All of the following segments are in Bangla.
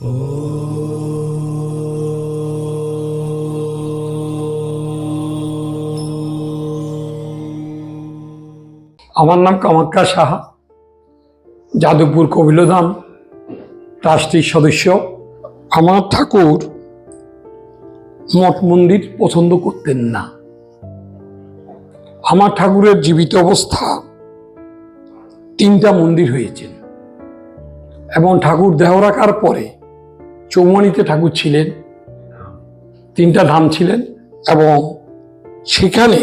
আমার নাম কামাখ্যা সাহা, যাদবপুর কবিলধাম ট্রাস্টির সদস্য। আমার ঠাকুর মঠ মন্দির পছন্দ করতেন না। আমার ঠাকুরের জীবিত অবস্থা 3টা মন্দির হয়েছেন এবং ঠাকুর দেহ রাখার পরে চৌমানিতে ঠাকুর ছিলেন, 3টা ধাম ছিলেন এবং সেখানে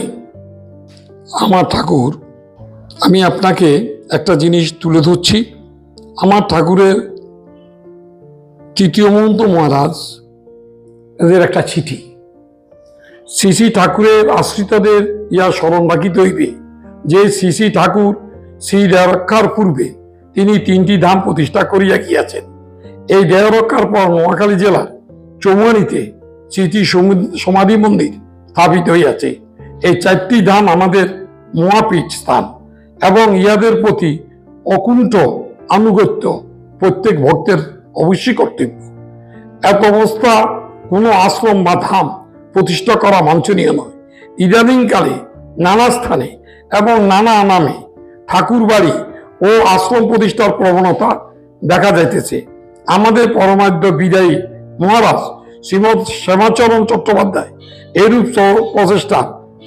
আমার ঠাকুর, আমি আপনাকে একটা জিনিস তুলে ধরছি। আমার ঠাকুরের তৃতীয় মহন্ত মহারাজ এদের একটা চিঠি, শ্রী ঠাকুরের আশ্রিতদের ইয়া স্মরণ রাখিতে হইবে যে শ্রী ঠাকুর শ্রী দেহ রক্ষার পূর্বে তিনি 3টি ধাম প্রতিষ্ঠা করিয়া গিয়াছেন। এই দেহ রক্ষার পর নোয়াখালী জেলার চৌমানিতে স্মৃতি সমাধি মন্দির স্থাপিত হইয়াছে। এই 4টি ধাম আমাদের মহাপীঠ স্থান এবং ইহাদের প্রতি অকুণ্ঠ আনুগত্য প্রত্যেক ভক্তের অবশ্যই কর্তব্য। এত অবস্থা কোনো আশ্রম বা ধাম প্রতিষ্ঠা করা বাঞ্ছনীয় নয়। ইদানিংকালে নানা স্থানে এবং নানা নামে ঠাকুর বাড়ি ও আশ্রম প্রতিষ্ঠার প্রবণতা দেখা যাইতেছে। আমাদের পরমাদ্য বিদায়ী মহারাজ শ্রীমৎ শ্যামাচরণ চট্টোপাধ্যায় এরূপ প্রচেষ্টা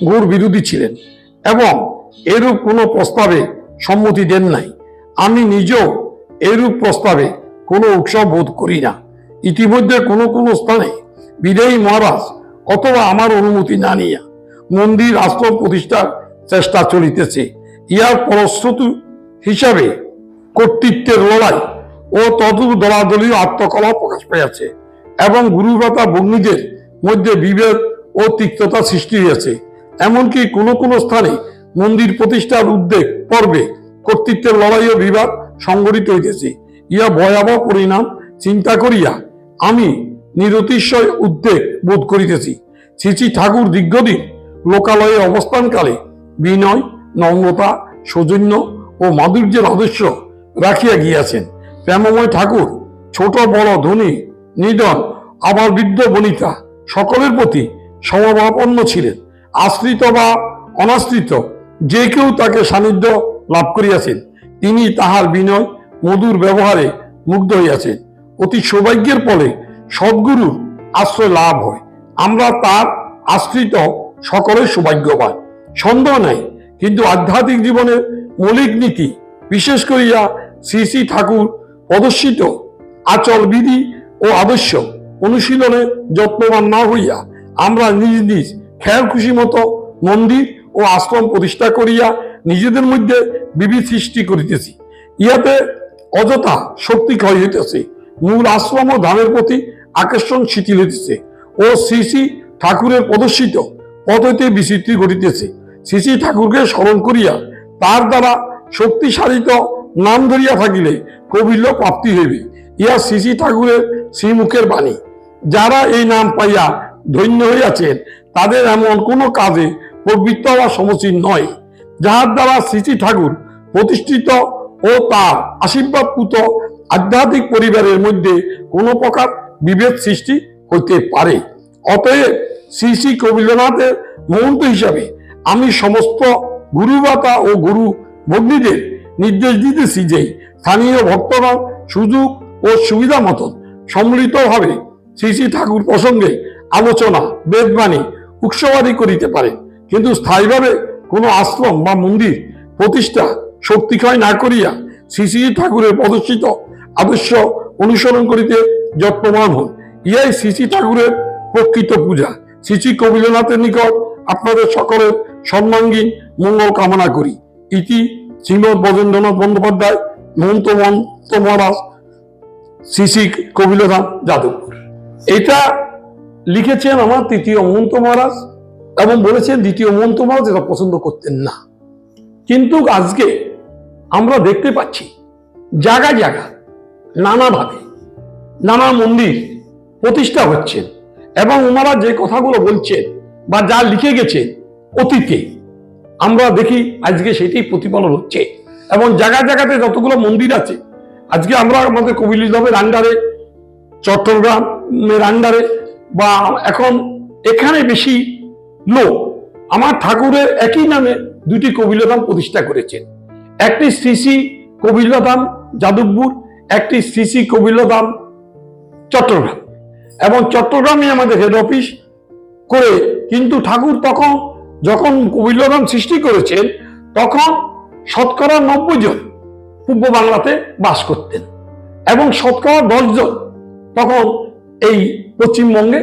ঘোর বিরোধী ছিলেন এবং এরূপ কোনো প্রস্তাবে সম্মতি দেন নাই। আমি নিজেও এরূপ প্রস্তাবে কোনো উৎসাহ বোধ করি না। ইতিমধ্যে কোনো কোনো স্থানে বিদায়ী মহারাজ অথবা আমার অনুমতি না নিয়া মন্দির আশ্রম প্রতিষ্ঠার চেষ্টা চলিতেছে। ইহার ফলশ্রুতি হিসাবে কর্তৃত্বের লড়াই ও দলাদলীয় আত্মকলা প্রকাশ পেয়েছে এবং গুরুভ্রাতা ভগ্নীদের মধ্যে বিভেদ ও তিক্ততা সৃষ্টি হয়েছে। এমনকি কোনো কোনো স্থানে মন্দির প্রতিষ্ঠার উদ্যোগ পর্বে কর্তৃত্বের লড়াই ও বিবাদ সংঘটিত হইতেছে। ইহা ভয়াবহ পরিণাম চিন্তা করিয়া আমি নিরতিশয় উদ্বেগ বোধ করিতেছি। শ্রী ঠাকুর দীর্ঘদিন লোকালয়ে অবস্থানকালে বিনয়, নম্রতা, সৌজন্য ও মাধুর্যের আদর্শ রাখিয়া গিয়াছেন। প্রেমময় ঠাকুর ছোট বড় ধনী নিধন আবার বৃদ্ধ বনিতা সকলের প্রতি সমভাবাপন্ন ছিলেন। আশ্রিত বা অনাশ্রিত যে কেউ তাকে সান্নিধ্য লাভ করিয়াছেন। তিনি তাহার বিনয় মধুর ব্যবহারে মুগ্ধ হইয়াছেন। অতি সৌভাগ্যের ফলে সদ্গুরুর আশ্রয় লাভ হয়। আমরা তার আশ্রিত সকলের সৌভাগ্যবান, সন্দেহ নাই। কিন্তু আধ্যাত্মিক জীবনের মৌলিক নীতি, বিশেষ করিয়া শ্রী ঠাকুর প্রদর্শিত আচল বিধি ও আদর্শ অনুশীলনে যত্নবান না হইয়া আমরা নিজ নিজ খেয়াল খুশি মতো মন্দির ও আশ্রম প্রতিষ্ঠা করিয়া নিজেদের মধ্যে বিভেদ সৃষ্টি করিতেছি। ইহাতে অযথা শক্তি ক্ষয় হইতেছে, মূল আশ্রম ও ধামের প্রতি আকর্ষণ শিথিল হইতেছে ও শ্রী ঠাকুরের প্রদর্শিত পথ হইতে বিস্মৃতি ঘটিতেছে। শ্রী ঠাকুরকে স্মরণ করিয়া তার দ্বারা শক্তিশালিত নাম ধরিয়া থাকিলে কৌবিল্য প্রাপ্তি হইবে। ইহা শ্রী ঠাকুরের শ্রীমুখের বাণী। যারা এই নাম পাইয়া ধন্য হইয়াছেন তাদের এমন কোনো কাজে প্রবৃত্ত হওয়া সমীচীন নয় যাহার দ্বারা শ্রী ঠাকুর প্রতিষ্ঠিত ও তার আশীর্বাদপুত আধ্যাত্মিক পরিবারের মধ্যে কোনো প্রকার বিভেদ সৃষ্টি হইতে পারে। অতএব শ্রী কবিলনাথের মহন্ত হিসাবে আমি সমস্ত গুরুবাতা ও গুরু ভগ্নীদের নির্দেশ দিতেছি যে স্থানীয় ভক্তরা সুযোগ ও সুবিধা মতন সম্মিলিতভাবে শ্রী ঠাকুর প্রসঙ্গে আলোচনা, বেদবাণী, উৎসবাদী করিতে পারে, কিন্তু স্থায়ীভাবে কোনো আশ্রম বা মন্দির প্রতিষ্ঠা শক্তিক্ষয় না করিয়া শ্রী ঠাকুরের প্রদর্শিত আদর্শ অনুসরণ করিতে যত্নবান হন। ইহাই শ্রী ঠাকুরের প্রকৃত পূজা। শ্রী কবিলনাথের নিকট আপনাদের সকলের সম্মানহীন মঙ্গল কামনা করি। ইতি শ্রীমৎ ব্রজেন্দ্রনাথ বন্দ্যোপাধ্যায়, মহন্ত মহারাজ, শ্রী কবিলধাম, যাদবপুর। এটা লিখেছেন আমার 3য় মহন্ত মহারাজ এবং বলেছেন 2য় মহন্ত মহারাজ এটা পছন্দ করতেন না। কিন্তু আজকে আমরা দেখতে পাচ্ছি জায়গা জায়গা নানাভাবে নানা মন্দির প্রতিষ্ঠা হচ্ছেন এবং ওনারা যে কথাগুলো বলছেন বা যা লিখে গেছে অতীতে আমরা দেখি আজকে সেটাই প্রতিফলন হচ্ছে। এবং জায়গা জায়গাতে যতগুলো মন্দির আছে আজকে আমরা আমাদের কবিলধামের আন্ডারে চট্টগ্রামের আন্ডারে, বা এখন এখানে বেশি লোক আমার ঠাকুরের একই নামে দুটি কবিলধাম প্রতিষ্ঠা করেছেন। একটি শ্রী শ্রী কবিলধাম যাদবপুর, একটি শ্রী শ্রী কবিলধাম চট্টগ্রাম, এবং চট্টগ্রামে আমাদের হেড অফিস করে। কিন্তু ঠাকুর তখন যখন কবিলধাম সৃষ্টি করেছেন তখন শতকরা 90 জন পূর্ব বাংলাতে বাস করতেন এবং শতকরা 10 জন তখন এই পশ্চিমবঙ্গে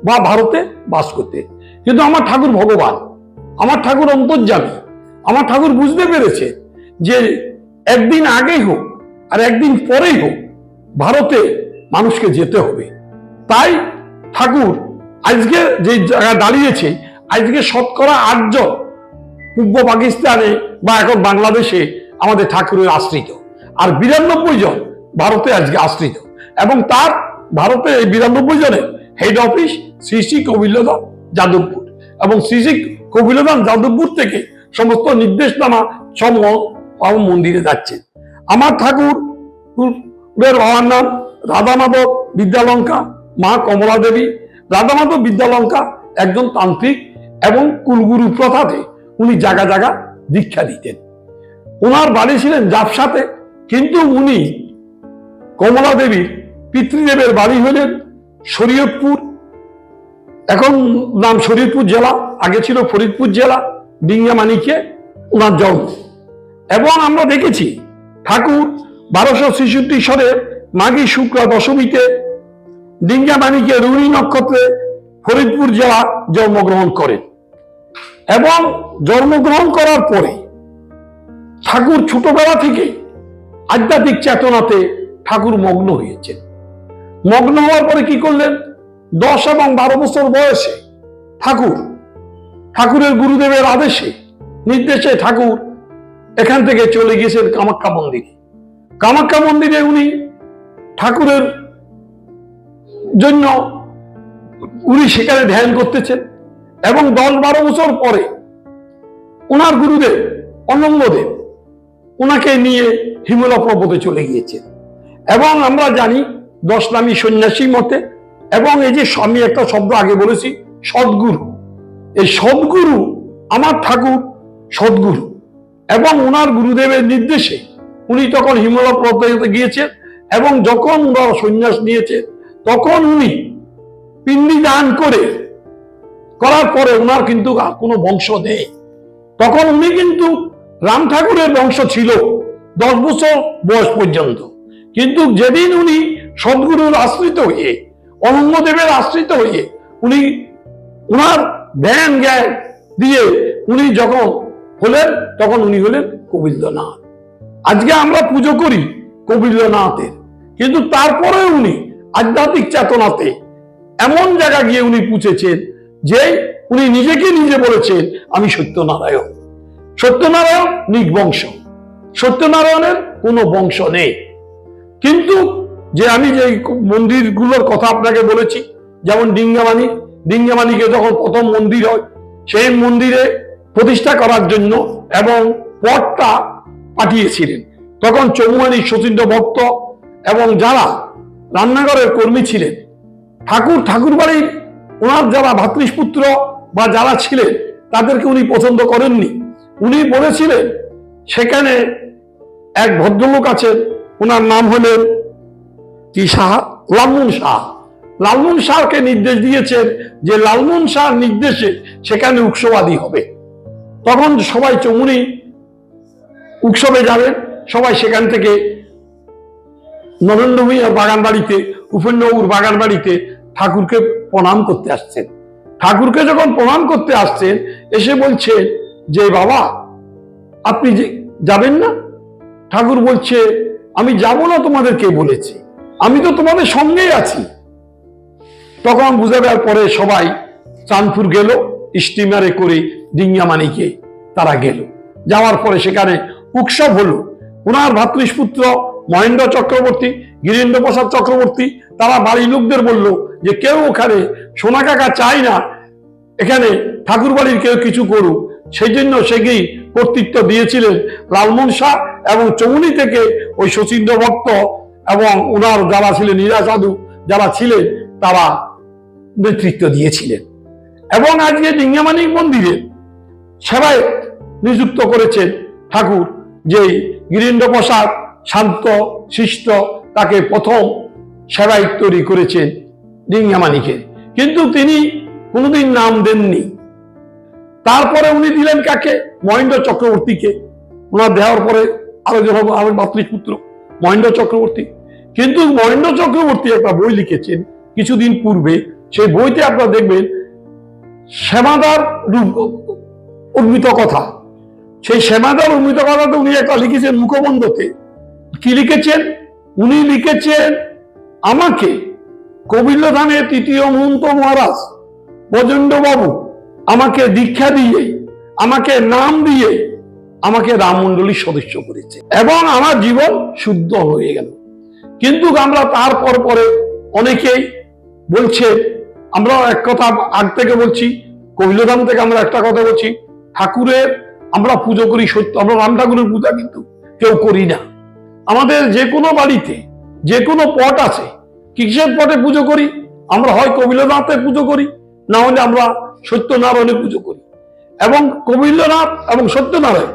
বা ভারতে বাস করতেন। কিন্তু আমার ঠাকুর ভগবান, আমার ঠাকুর অন্তর্যামী, আমার ঠাকুর বুঝতে পেরেছে যে একদিন আগেই হোক আর একদিন পরেই হোক ভারতে মানুষকে যেতে হবে। তাই ঠাকুর আজকে যে জায়গায় দাঁড়িয়েছে, আজকে শতকরা 8 জন পূর্ব পাকিস্তানে বা এখন বাংলাদেশে আমাদের ঠাকুরের আশ্রিত, আর 92 জন ভারতে আজকে আশ্রিত। এবং তার ভারতে এই 92 জনের হেড অফিস শ্রী শ্রী কবিলধাম যাদবপুর, এবং শ্রী শ্রী কবিলধাম যাদবপুর থেকে সমস্ত নির্দেশনামা সমূহ মন্দিরে যাচ্ছে। আমার ঠাকুরের বাবার নাম রাধা মাধব বিদ্যালঙ্কা, মা কমলা দেবী। রাধা মাধব বিদ্যালঙ্কা একজন তান্ত্রিক এবং কুলগুরু প্রথাতে উনি জায়গা জায়গা দীক্ষা দিতেন। ওনার বাড়ি ছিলেন জাফসাতে, কিন্তু উনি কমলা দেবীর পিতৃদেবের বাড়ি হলেন শরীয়তপুর, এখন নাম শরীয়তপুর জেলা, আগে ছিল ফরিদপুর জেলা, ডিঙ্গামানিকে ওনার জন্ম। এবং আমরা দেখেছি ঠাকুর 1266 সালের মাঘী শুক্লা দশমীতে ডিঙ্গামানিকে রুনি নক্ষত্রে ফরিদপুর জেলা জন্মগ্রহণ করেন। এবং জন্মগ্রহণ করার পরে ঠাকুর ছোটবেলা থেকে আধ্যাত্মিক চেতনাতে ঠাকুর মগ্ন হয়েছেন। মগ্ন হওয়ার পরে কি করলেন, 10 এবং 12 বছর বয়সে ঠাকুরের গুরুদেবের আদেশে নির্দেশে ঠাকুর এখান থেকে চলে গিয়েছেন কামাখ্যা মন্দিরে। কামাখ্যা মন্দিরে উনি ঠাকুরের জন্য উনি সেখানে ধ্যান করতেছেন। এবং 10-12 বছর পরে ওনার গুরুদেব অনঙ্গদেব ওনাকে নিয়ে হিমালয় পর্বতে চলে গিয়েছেন। এবং আমরা জানি 10 নামী সন্ন্যাসী মতে, এবং এই যে আমি একটা শব্দ আগে বলেছি সদ্গুরু, এই সদ্গুরু আমার ঠাকুর সদ্গুরু। এবং ওনার গুরুদেবের নির্দেশে উনি তখন হিমালয় পর্বতে গিয়েছেন, এবং যখন ওনারা সন্ন্যাস নিয়েছে তখন উনি পিণ্ডি দান করার পরে ওনার কিন্তু আর কোনো বংশ নেই। তখন উনি কিন্তু রাম ঠাকুরের বংশ ছিল 10 বছর বয়স পর্যন্ত। কিন্তু যেদিন উনি সদ্গুরুর আশ্রিত হয়ে, অনঙ্গদেবের আশ্রিত হয়ে উনি ওনার ধ্যান জ্ঞান দিয়ে উনি যখন হলেন, তখন উনি হলেন কবিন্দ্রনাথ। আজকে আমরা পুজো করি কবিন্দ্রনাথের, কিন্তু তারপরে উনি আধ্যাত্মিক চেতনাতে এমন জায়গা গিয়ে উনি পৌঁছেছেন যে উনি নিজেকে নিজে বলেছেন আমি সত্যনারায়ণ। সত্যনারায়ণ নির্বংশ, সত্যনারায়ণের কোনো বংশ নেই। কিন্তু যে আমি যে মন্দিরগুলোর কথা আপনাকে বলেছি, যেমন ডিঙ্গামানিকে যখন প্রথম মন্দির হয়, সেই মন্দিরে প্রতিষ্ঠা করার জন্য এবং পটটা পাঠিয়েছিলেন তখন চৌমুহানি শচীন্দ্র ভক্ত এবং যারা রান্নাঘরের কর্মী ছিলেন। ঠাকুর বাড়ির ওনার যারা ভাতৃপুত্র বা যারা ছিলেন তাদেরকে উনি পছন্দ করেননি। উনি বলেছিলেন সেখানে এক ভদ্রলোক আছেন, ওনার নাম হলেন কি সাহা, লালমোহন শাহ। লালমোহন শাহকে নির্দেশ দিয়েছেন যে লালমোহন শাহর নির্দেশে সেখানে উৎসবাদী হবে। তখন সবাই চৌমুনি উৎসবে যাবেন, সবাই সেখান থেকে নরেন্দ্র ভূঁইয়ার বাগান বাড়িতে, উপেন্দ্রবাবুর বাগান বাড়িতে ঠাকুরকে প্রণাম করতে আসছেন। ঠাকুরকে যখন প্রণাম করতে আসছেন, এসে বলছেন যে বাবা আপনি যাবেন না? ঠাকুর বলছে আমি যাব না, তোমাদের কে বলেছে? আমি তো তোমাদের সঙ্গেই আছি। তখন বুঝে দেওয়ার পরে সবাই চাঁদপুর গেল, স্টিমারে করে ডিঙ্গামানিকে তারা গেল। যাওয়ার পরে সেখানে উৎসব হলো। ওনার ভাতৃপুত্র মহেন্দ্র চক্রবর্তী, গিরীন্দ্র প্রসাদ চক্রবর্তী তারা বাড়ির লোকদের বলল যে কেউ ওখানে সোনা কাকা চাই না, এখানে ঠাকুর বাড়ির কেউ কিছু করুক। সেই জন্য সেকেই কর্তৃত্ব দিয়েছিলেন লালমোহন শাহ, এবং চৌমুনি থেকে ওই শচীন্দ্র ভক্ত এবং ওনার যারা ছিলেন হীরা সাধু যারা ছিলেন তারা নেতৃত্ব দিয়েছিলেন। এবং আজকে ডিঙ্গামানিক মন্দিরে সেবায় নিযুক্ত করেছেন ঠাকুর, যে গিরীন্দ্র প্রসাদ শান্ত শিষ্ট তাকে প্রথম সেবায়িত তৈরি করেছেন ডিঙ্গামানিকের, কিন্তু তিনি কোনোদিন নাম দেননি। তারপরে উনি দিলেন কাকে? মহেন্দ্র চক্রবর্তীকে। ওনার দেওয়ার পরে আরো যখন আমার মাতৃপুত্র মহেন্দ্র চক্রবর্তী। কিন্তু মহেন্দ্র চক্রবর্তী একটা বই লিখেছেন কিছুদিন পূর্বে, সেই বইতে আপনারা দেখবেন শ্যামাদার উর্মিত কথা। সেই শ্যামাদার উর্মিত কথাতে উনি একটা লিখেছেন মুখবন্ধতে। কি লিখেছেন? উনি লিখেছেন, আমাকে কবিল্লধামের তৃতীয় মহন্ত মহারাজ প্রচন্ড বাবু আমাকে দীক্ষা দিয়ে, আমাকে নাম দিয়ে, আমাকে রামমণ্ডলীর সদস্য করেছে এবং আমার জীবন শুদ্ধ হয়ে গেল। কিন্তু আমরা তারপর পরে অনেকেই বলছে, আমরা এক কথা আগ থেকে বলছি, কবিল্লধাম থেকে আমরা একটা কথা বলছি, ঠাকুরের আমরা পুজো করি সত্য, আমরা রাম ঠাকুরের পূজা কিন্তু কেউ করি না। আমাদের যে কোনো বাড়িতে যে কোনো পট আছে, কিসের পটে পুজো করি? আমরা হয় কবিল্লনাথে পুজো করি, না হলে আমরা সত্যনারায়ণে পুজো করি। এবং কবিল্লনাথ এবং সত্যনারায়ণ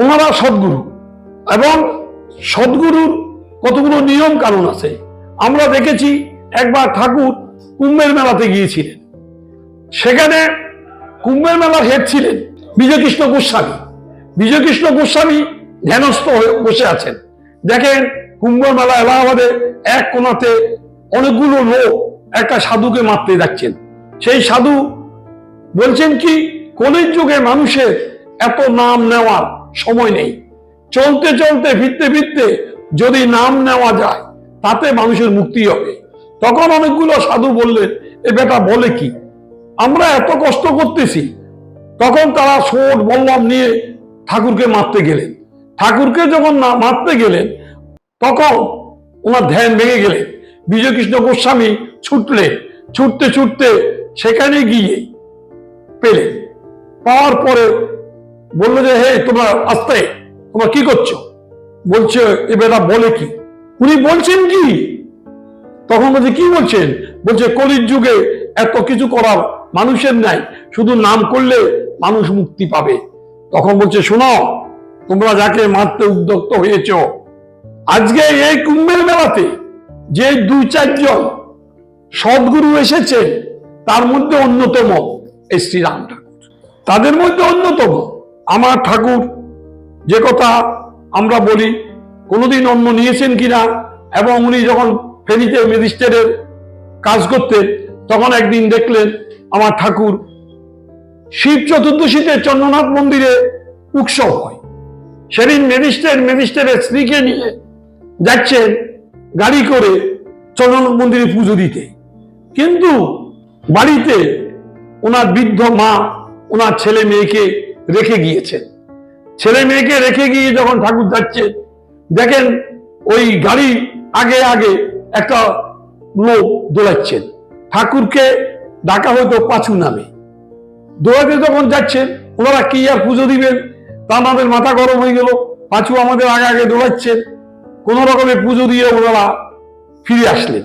ওনারা সদ্গুরু, এবং সদ্গুরুর কতগুলো নিয়ম কানুন আছে। আমরা দেখেছি একবার ঠাকুর কুম্ভের মেলাতে গিয়েছিলেন, সেখানে কুম্ভের মেলার হেড ছিলেন বিজয়কৃষ্ণ গোস্বামী। বিজয়কৃষ্ণ গোস্বামী ধ্যানস্থ হয়ে বসে আছেন। দেখেন কুম্ভ মেলা এলাহাবাদে এক কোণাতে অনেকগুলো লোক একটা সাধুকে মারতে যাচ্ছেন। সেই সাধু বলছেন কি, কলির যুগে মানুষের এত নাম নেওয়ার সময় নেই, চলতে চলতে ফিরতে ফিরতে যদি নাম নেওয়া যায় তাতে মানুষের মুক্তি হবে। তখন অনেকগুলো সাধু বললেন, এ বেটা বলে কি, আমরা এত কষ্ট করতেছি। তখন তারা সোট বল্লম নিয়ে ঠাকুরকে মারতে গেলেন। ঠাকুরকে যখন না মারতে গেলেন তখন ওনার ধ্যান ভেঙে গেলেন। বিজয়কৃষ্ণ গোস্বামী ছুটলেন, ছুটতে ছুটতে সেখানে গিয়ে পেলেন। পাওয়ার পরে বললো যে, হে তোমরা আস্তে, তোমরা কি করছো? বলছে, এ বেটা বলে কি? উনি বলছেন কি? তখন বলছে, কি বলছেন? বলছে, কলির যুগে এত কিছু করার মানুষের নাই, শুধু নাম করলে মানুষ মুক্তি পাবে। তখন বলছে, শোনো, তোমরা যাকে মারতে উদ্যক্ত হয়েছ, আজকে এই কুম্ভের মেলাতে যে 2-4 সদ্গুরু এসেছে তার মধ্যে অন্যতম এই শ্রীরাম ঠাকুর। তাদের মধ্যে অন্যতম আমার ঠাকুর। যে কথা আমরা বলি, কোনোদিন অন্য নিয়েছেন কিনা। এবং উনি যখন ফেনীতে ম্যাজিস্ট্রেটের কাজ করতেন তখন একদিন দেখলেন আমার ঠাকুর শিব চতুর্দশীতে চন্দ্রনাথ মন্দিরে উৎসব হয়। সেদিন ম্যাজিস্ট্রেটের স্ত্রীকে নিয়ে যাচ্ছেন গাড়ি করে চন্দ্রনাথ মন্দিরে পুজো দিতে, কিন্তু বাড়িতে ওনার বৃদ্ধ মা ওনার ছেলে মেয়েকে রেখে গিয়েছেন। ছেলে মেয়েকে রেখে গিয়ে যখন ঠাকুর যাচ্ছেন, দেখেন ওই গাড়ি আগে আগে একটা লোক দৌড়াচ্ছেন। ঠাকুরকে ডাকা হয়তো পাঁচু নামে। দৌড়াতে যখন যাচ্ছেন, ওনারা কি আর পুজো দিবেন, তা আমাদের মাথা গরম হয়ে গেল। পাঁচু আমাদের আগে আগে দৌড়াচ্ছেন। কোন রকমে পুজো দিয়ে ওনারা ফিরে আসলেন।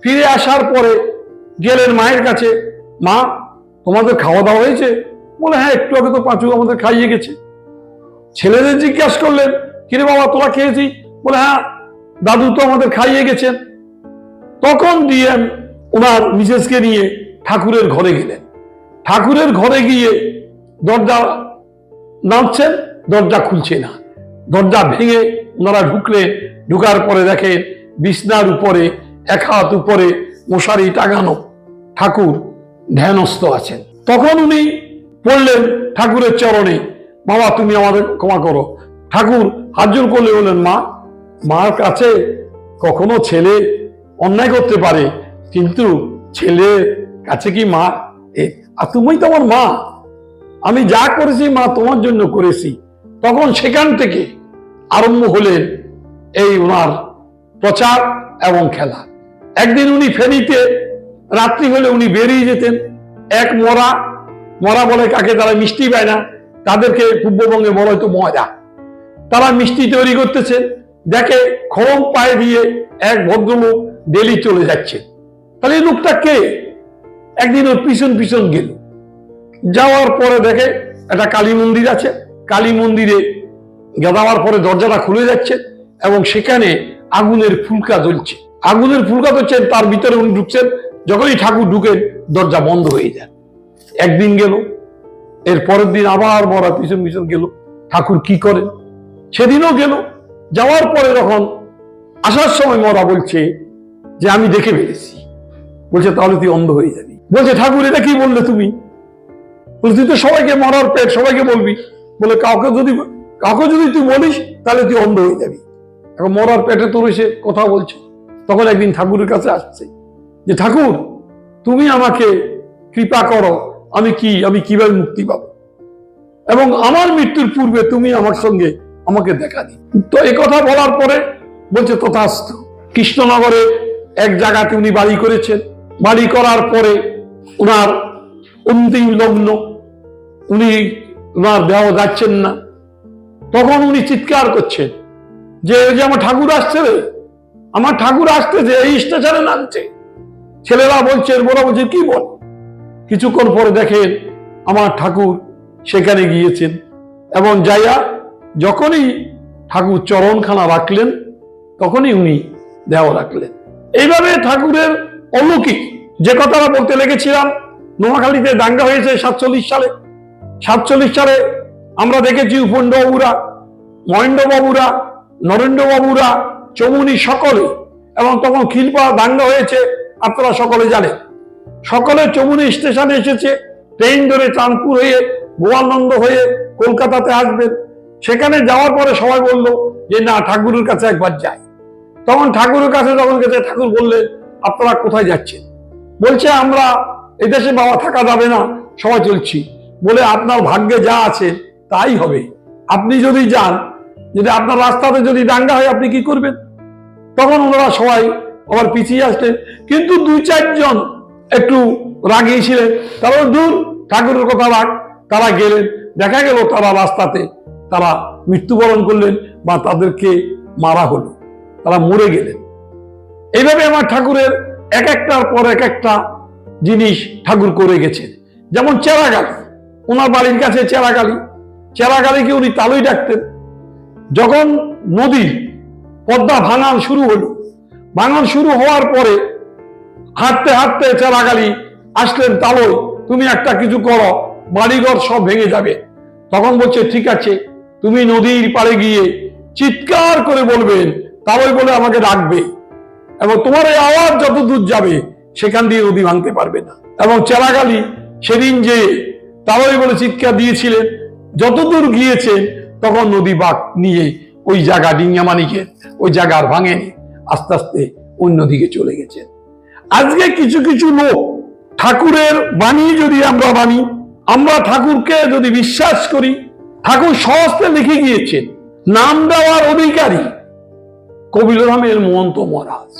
ফিরে আসার পরে গেলেন মায়ের কাছে, মা তোমাদের খাওয়া দাওয়া হয়েছে? বলে, হ্যাঁ, একটু আগে তো পাঁচু আমাদের খাইয়ে গেছে। ছেলেদের জিজ্ঞাসা করলেন, কিরে বাবা তোরা খেয়েছি? বলে, হ্যাঁ, দাদু তো আমাদের খাইয়ে গেছেন। তখন দিয়ে ওনার মিসেসকে নিয়ে ঠাকুরের ঘরে গেলেন। ঠাকুরের ঘরে গিয়ে দরজা নামছেন, দরজা খুলছে না। দরজা ভেঙে ওনারা ঢুকলেন। ঢুকার পরে দেখেন বিছনার উপরে এক হাত উপরে মশারি টাঙানো ঠাকুর ধ্যানস্থ আছেন। তখন উনি পড়লেন ঠাকুরের চরণে, বাবা তুমি আমাদের ক্ষমা করো। ঠাকুর হাত জোড় করলে বললেন, মা, মার কাছে কখনো ছেলে অন্যায় করতে পারে, কিন্তু ছেলের কাছে কি মা? আর তুমি তো আমার মা, আমি যা করেছি মা তোমার জন্য করেছি। তখন সেখান থেকে আরম্ভ হলেন এই ওনার প্রচার এবং খেলা। একদিন উনি ফেনীতে রাত্রি হলে উনি বেরিয়ে যেতেন। এক মরা বলে কাকে, তারা মিষ্টি পায় না, তাদেরকে পূর্ববঙ্গে বলা হয়তো ময়দা। তারা মিষ্টি তৈরি করতেছেন, দেখে খড়ম পায়ে দিয়ে এক ভদ্রলোক ডেলি চলে যাচ্ছে। তাহলে এই লোকটা কে? একদিন ওর পিছন পিছন গেল, যাওয়ার পরে দেখে একটা কালী মন্দির আছে, কালী মন্দিরে যাওয়ার পরে দরজাটা খুলে যাচ্ছে এবং সেখানে আগুনের ফুলকা জ্বলছে, আগুনের ফুলকা জ্বলছে, তার ভিতরে উনি ঢুকছেন। যখনই ঠাকুর ঢুকেন দরজা বন্ধ হয়ে যায়। একদিন গেল, এর পরের দিন আবার মরা পিছন পিছন গেল, ঠাকুর কি করেন? সেদিনও গেল, যাওয়ার পরে যখন আসার সময় মরা বলছে যে আমি দেখে ফেলেছি। বলছে তাহলে তুই অন্ধ হয়ে যাবি। বলছে ঠাকুর এটা কি বললে তুমি? বলছে তুই তো সবাইকে মরার পেট সবাইকে বলবি, বলে কাউকে যদি তুই বলিস তাহলে তুই অন্ধ হয়ে যাবি। এখন মরার পেটে তোর এসে কথা বলছে। তখন একদিন ঠাকুরের কাছে আসছে যে ঠাকুর তুমি আমাকে কৃপা করো, আমি কিভাবে মুক্তি পাবো, এবং আমার মৃত্যুর পূর্বে তুমি আমার সঙ্গে আমাকে দেখা দিই। তো এই কথা বলার পরে বলছে তথাস্তু। কৃষ্ণনগরে এক জায়গাতে উনি বাড়ি করেছেন। বাড়ি করার পরে উনার অন্তিম লগ্ন, উনার দেহ যাচ্ছেন না। তখন উনি চিৎকার করছেন যে আমার ঠাকুর আসছে রে, আমার ঠাকুর আসতেছে, এই স্টেশনে নামছে। ছেলেরা বলছে, বড় বলছে কি বল। কিছুক্ষণ পরে দেখেন আমার ঠাকুর সেখানে গিয়েছেন এবং যাইয়া যখনই ঠাকুর চরণখানা রাখলেন তখনই উনি দেহ রাখলেন। এইভাবে ঠাকুরের অলৌকিক যে কথাটা বলতে লেগেছিলাম, নোয়াখালীতে দাঙ্গা হয়েছে 47 সালে। 47 সালে আমরা দেখেছি উপেন্দ্রবাবুরা, মহেন্দ্রবাবুরা, নরেন্দ্রবাবুরা, চমুনি সকলে, এবং তখন খিলপাড়া দাঙ্গা হয়েছে আপনারা সকলে জানেন। সকলে চমুনি স্টেশনে এসেছে, ট্রেন ধরে চাঁদপুর হয়ে গোয়ালন্দ হয়ে কলকাতাতে আসবেন। সেখানে যাওয়ার পরে সবাই বলল যে না ঠাকুরের কাছে একবার যাই। তখন ঠাকুরের কাছে যখন গেছে, ঠাকুর বললেন আপনারা কোথায় যাচ্ছেন? বলছে আমরা এদেশে বাবা থাকা যাবে না, সবাই চলছি। বলে আপনার ভাগ্যে যা আছে তাই হবে। আপনি যদি যান, যদি আপনার রাস্তাতে যদি দাঙ্গা হয় আপনি কি করবেন? তখন ওনারা সবাই আবার পিছিয়ে আসলেন, কিন্তু 2-4 জন একটু রাগী ছিলেন। তারা দূর, ঠাকুরের কথা রাগ, তারা গেলেন। দেখা গেল তারা রাস্তাতে তারা মৃত্যুবরণ করলেন বা তাদেরকে মারা হলো, তারা মরে গেলেন। এইভাবে আমার ঠাকুরের এক একটার পর এক একটা জিনিস ঠাকুর করে গেছেন। যেমন চেরাগালি, ওনার বাড়ির কাছে চেরাগালিকে উনি তালই ডাকতেন। যখন নদীর পদ্মা ভাঙন শুরু হলো, ভাঙন শুরু হওয়ার পরে হাঁটতে হাঁটতে চেরাগালি আসলেন তালই, তুমি একটা কিছু করো, বাড়িঘর সব ভেঙে যাবে। তখন বলছে ঠিক আছে, তুমি নদীর পাড়ে গিয়ে চিৎকার করে বলবেন, তালই বলে আমাকে ডাকবে, এবং তোমার এই আওয়াজ যত দূর যাবে সেখান দিয়ে নদী ভাঙতে পারবে না। এবং চেরাগালি সেদিন যে তালই বলে চিৎকার দিয়েছিলেন, যতদূর গিয়েছেন তখন নদী বাঁক নিয়ে ওই জায়গা ডিঙ্গামানিকে ওই জায়গা আর ভাঙেনি, আস্তে আস্তে অন্যদিকে চলে গেছে। আজকে কিছু কিছু লোক ঠাকুরের বাণী যদি আমরা মানি, আমরা ঠাকুরকে যদি বিশ্বাস করি, ঠাকুর সহস্তে লিখে গিয়েছেন নাম দেওয়ার অধিকারী কবিরামের মহন্ত মহারাজ।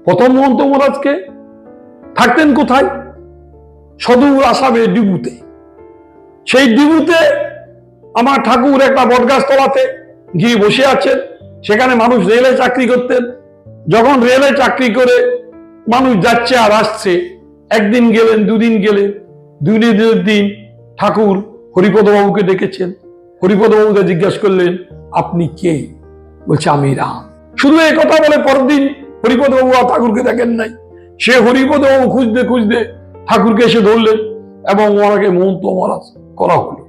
প্রথম মহন্ত মহারাজকে থাকতেন কোথায়? সদূর আসামের ডিবুতে। সেই ডিবুতে আমার ঠাকুর একটা বটগাছ তলাতে গিয়ে বসে আছেন। সেখানে মানুষ রেলে চাকরি করতেন। যখন রেলে চাকরি করে মানুষ যাচ্ছে আর আসছে, একদিন গেলেন, দুদিন গেলেন, দুদিনের দিন ঠাকুর হরিপদবাবুকে ডেকেছেন। হরিপদবাবুকে জিজ্ঞাসা করলেন আপনি কে? বলছে আমি রাম। শুধু এই কথা বলে পরের দিন হরিপদবাবু আর ঠাকুরকে দেখেন নাই। সে হরিপদবাবু খুঁজতে খুঁজতে ঠাকুরকে এসে ধরলেন এবং ওনাকে মহন্ত মহারাজ করা হলো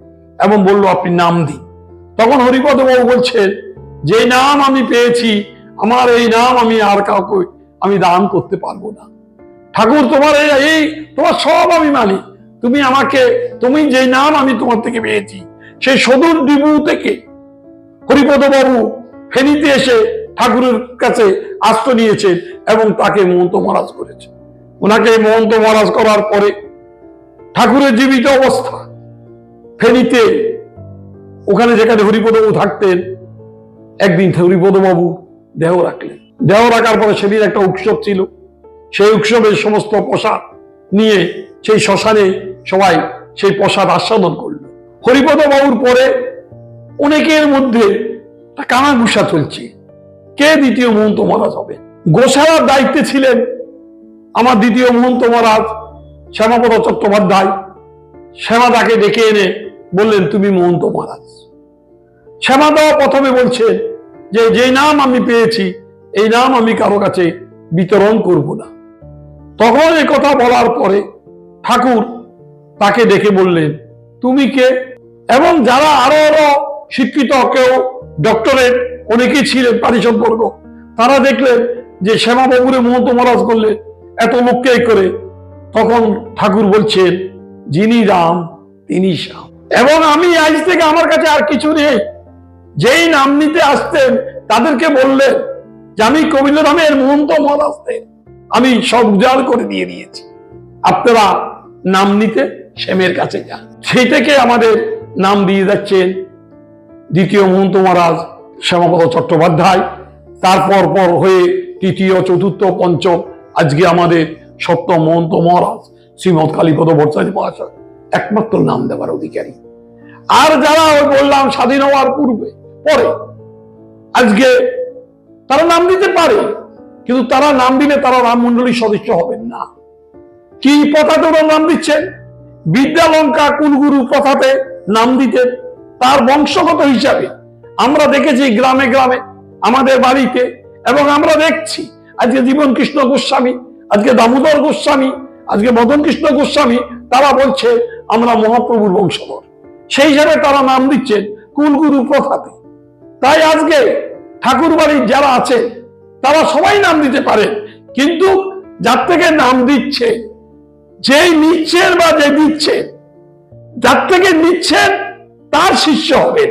এবং বললো আপনি নাম দিন। তখন হরিপদবাবু বলছেন যে নাম আমি পেয়েছি, আমার এই নাম আমি আর কাউকে আমি দান করতে পারবো না। ঠাকুর তোমার এই তোমার সব আমি মানি, তুমি যে নাম আমি তোমার থেকে পেয়েছি, সেই সদূর ডিবু থেকে হরিপদবাবু ফেনীতে এসে ঠাকুরের কাছে আশ্রয় নিয়েছেন এবং তাকে মহন্ত মহারাজ করেছে। ওনাকে মহন্ত মহারাজ করার পরে ঠাকুরের জীবিত অবস্থা ফেনীতে, ওখানে যেখানে হরিপদবাবু থাকতেন, একদিন হরিপদবাবু দেহ রাখলেন। দেহ রাখার পরে সেদিন একটা উৎসব ছিল। সেই উৎসবের সমস্ত প্রসাদ নিয়ে সেই শ্মশানে সবাই সেই প্রসাদ আস্বাদন করল। হরিপদবাবুর পরে অনেকের মধ্যে কানাঘুষা চলছে, কে দ্বিতীয় মহন্ত মহারাজ হবে। গোসালার দায়িত্বে ছিলেন আমার দ্বিতীয় মহন্ত মহারাজ শ্যামাপদ চট্টোপাধ্যায় শ্যামাদাকে ডেকে এনে বললেন, তুমি মহন্ত মহারাজ। শ্যামাদা প্রথমে বলছেন যে যে নাম আমি পেয়েছি এই নাম আমি কারো কাছে বিতরণ করব না। তখন এ কথা বলার পরে ঠাকুর তাকে ডেকে বললেন, তুমি কে? এবং যারা আরো আরো শিক্ষিত, কেউ ডক্টরেট, অনেকেই ছিলেন পারিষদ বর্গ, তারা দেখলেন যে শ্যামাবাবুরে মহন্ত মহারাজ করলেন এত লোককে করে। তখন ঠাকুর বলছেন, যিনি রাম তিনি শ্যাম। এবং আমি আজ থেকে আমার কাছে আর কিছু নেই। যেই নাম নিতে আসতেন তাদেরকে বললেন যে আমি কবিলধামের মহন্ত মহারাজকে আমি সব উজাড় করে দিয়ে দিয়েছি, আপনারা নাম নিতে শ্যামের কাছে যান। সেই থেকে আমাদের নাম দিয়ে যাচ্ছেন দ্বিতীয় মহন্ত মহারাজ শ্যামাপদ চট্টোপাধ্যায়, তারপর পর হয়ে তৃতীয়, চতুর্থ, পঞ্চম, আজকে আমাদের সপ্তম মহন্ত মহারাজ শ্রীমৎ কালীপদ ভট্টাচার্য মহাশয় একমাত্র নাম দেওয়ার অধিকারী। আর যারা বললাম স্বাধীন হওয়ার পূর্বে পরে আজকে তারা নাম দিতে পারে, কিন্তু তারা নাম দিলে তারা রামমণ্ডলীর সদস্য হবেন না। কি প্রথাতে ওরা নাম দিচ্ছেন? বিদ্যালঙ্কা কুলগুরু প্রথাতে নাম দিতেন তার বংশগত হিসাবে। আমরা দেখেছি গ্রামে গ্রামে, আমাদের বাড়িতে, এবং আমরা দেখছি আজকে জীবন কৃষ্ণ গোস্বামী, আজকে দামোদর গোস্বামী, আজকে মদন কৃষ্ণ গোস্বামী, তারা বলছে আমরা মহাপ্রভুর বংশধর। সেই হিসাবে তারা নাম দিচ্ছেন কুলগুরু প্রথাতে। তাই আজকে ঠাকুর বাড়ির যারা আছে তারা সবাই নাম দিতে পারে, কিন্তু যার থেকে নাম দিচ্ছে, যেই নিচ্ছেন বা যে দিচ্ছেন, যার থেকে নিচ্ছেন তার শিষ্য হবেন।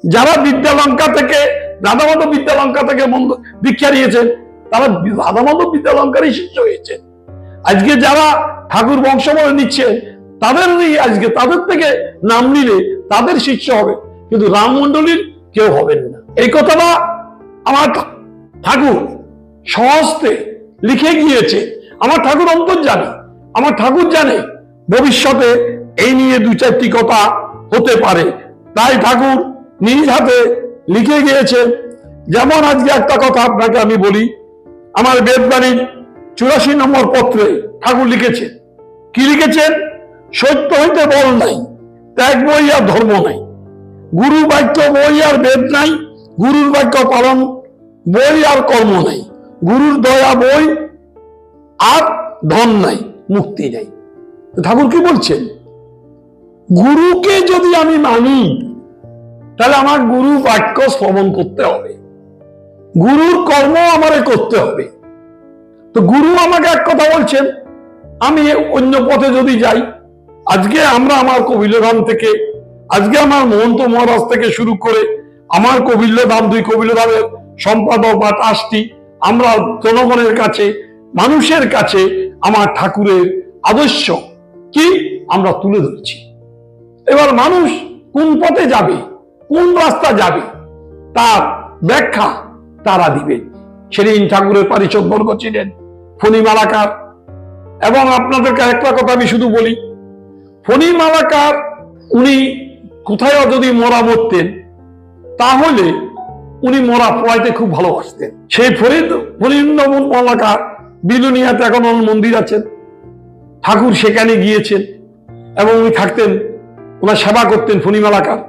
যারা বিদ্যালঙ্কা থেকে, রাধামাধব বিদ্যালঙ্কা থেকে দীক্ষা নিয়েছেন, তারা রাধামাধব বিদ্যালঙ্কারই শিষ্য হয়েছে। আজকে যারা ঠাকুর বংশধর নিচ্ছে তাদেরই আজকে তাদের থেকে নাম নিলে তাদের শিষ্য হবে, কিন্তু রামমণ্ডলীর কেউ হবেন না। এই কথাটা আমার ঠাকুর সহস্তে লিখে গিয়েছে। আমার ঠাকুর অন্তর্জামী, আমার ঠাকুর জানে ভবিষ্যতে এই নিয়ে দু চারটি কথা হতে পারে, তাই ঠাকুর নিজ হাতে লিখে গিয়েছে। যেমন আজকে একটা কথা আপনাকে আমি বলি, আমার বেদবাণীর 84 নম্বর পত্রে ঠাকুর লিখেছেন। কি লিখেছেন? সত্য হইতে বল নাই, ত্যাগ বই আর ধর্ম নাই, গুরু বাক্য বই আর বেদ নাই, গুরুর বাক্য পালন বই আর কর্ম নাই, গুরুর দয়া বই আর ধন নাই, মুক্তি নাই। ঠাকুর কি বলছেন? গুরুকে যদি আমি মানি তাহলে আমার গুরু বাক্য শ্রবণ করতে হবে, গুরুর কর্ম আমারে করতে হবে। তো গুরু আমাকে এক কথা বলছেন, আমি অন্য পথে যদি যাই, আজকে আমরা আমার কবিলধাম থেকে, আজকে আমার মহন্ত মহারাজ থেকে শুরু করে আমার কবিলধাম, 2 কবিলধামের সম্পাদক বা ট্রাস্টি, আমরা জনগণের কাছে, মানুষের কাছে আমার ঠাকুরের আদর্শ কি আমরা তুলে ধরছি। এবার মানুষ কোন পথে যাবে, কোন রাস্তা যাবে, তার ব্যাখ্যা তারা দিবেন। সেদিন ঠাকুরের পারিষদ বর্গ ছিলেন ফণী মালাকার। এবং আপনাদেরকে একটা কথা আমি শুধু বলি, ফণী মালাকার উনি কোথায় যদি মরা মরতেন তাহলে উনি মরা পোয়াইতে খুব ভালোবাসতেন। সেই ফণীন্দ্র মালাকার বিলুনিয়াতে এখন মন্দির আছেন, ঠাকুর সেখানে গিয়েছেন এবং উনি থাকতেন, ওনার সেবা করতেন ফণী মালাকার।